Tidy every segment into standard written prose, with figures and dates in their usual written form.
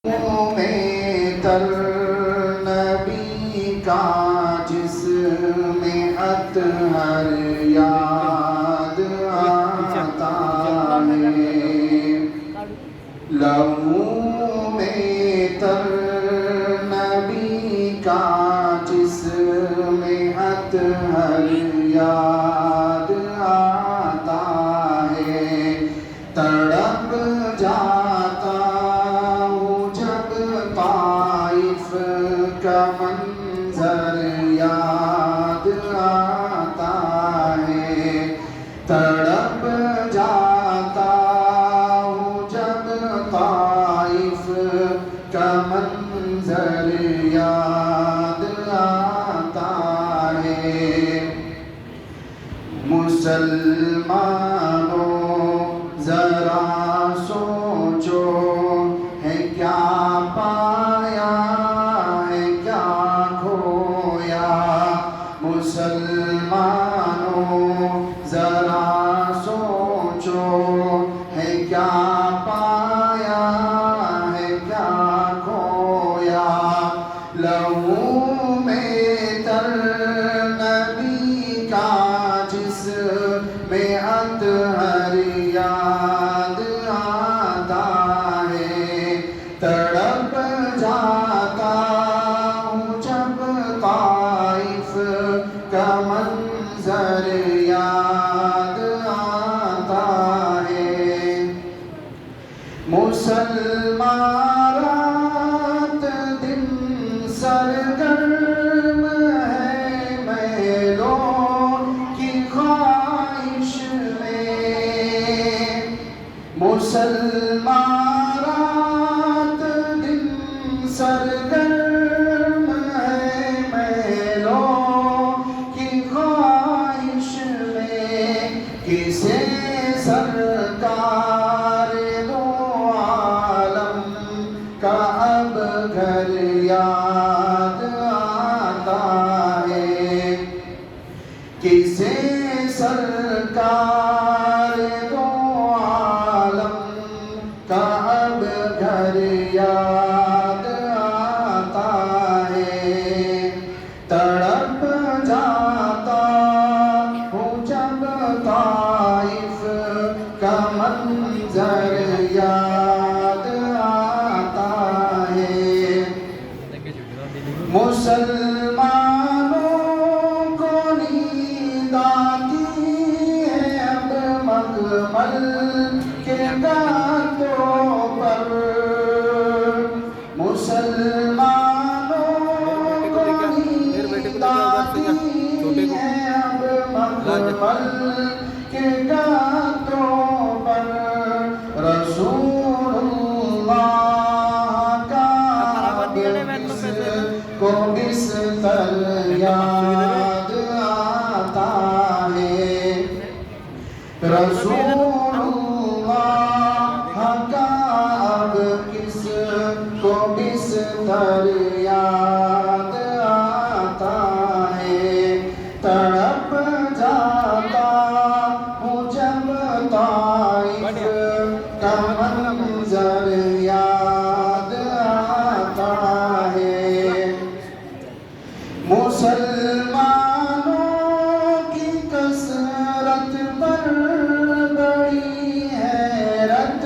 میں تر نبی کا جس میں اطہر یاد آتا ہے، لہو میں تر نبی کا جس میں اطہر یاد آتا ہے، تڑپ جاتا کا منظر یاد آتا ہے، تڑپ جاتا ہوں جب طائف کا منظر یاد آتا ہے۔ مسلمانوں ذرا سوچو ہے کیا پایا مسلمانوں ذرا سوچو ہے کیا پایا ہے کیا کھویا، لہو میں تر نبی کا جس میں اطہر یاد آتا ہے، تڑپ جاتا ہوں جب طائف کا منظر یاد آتا ہے۔ مسلمان رات دن سرگرم ہے محلوں کی خواہش میں، مسلمان رات دن سرگرم ہے محلوں کی خواہش میں، کسے سرکار دو عالم کا اب گھر یاد آتا ہے، کسے سرکار دو عالم کا اب گھر یاد آتا ہے، تڑپ جاتا ہوں جب طائف کا منظر یاد آتا ہے۔ مسلمانوں کو نیند آتی ہے اب مغمل کے گاتوں پر، مسلمانوں کو نیند آتی ہے اب مغمل کے گاتوں پر، رسول اللہ کا کو بستر یاد آتا ہے، رسول اللہ کا اب کس کو بستر یاد آتا ہے، تڑپ جاتا ہوں جب طائف کا منظر یاد آتا ہے۔ مسلمانوں کی کثرت پر بڑی حیرت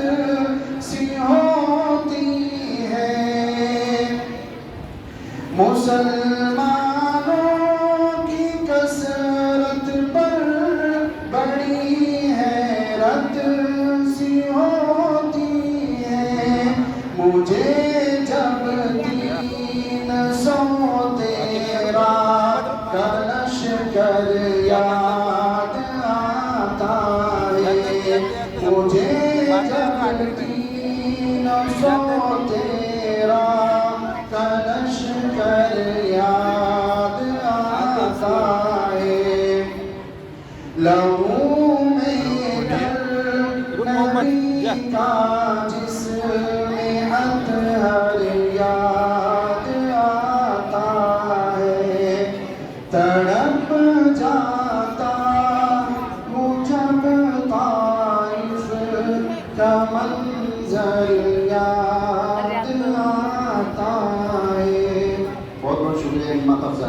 سی ہوتی ہے، مسلمانوں کی کثرت پر بڑی حیرت سی ہوتی ہے، مجھے جب 300 تیرا کا لشکر یاد آتا ہے، مجھے جب 300 تیرا کا لشکر یاد آتا ہے، لہو میں تر نبی کا جس میں اطہر آتا ہے. بہت بہت شکریہ ہمت افزائی.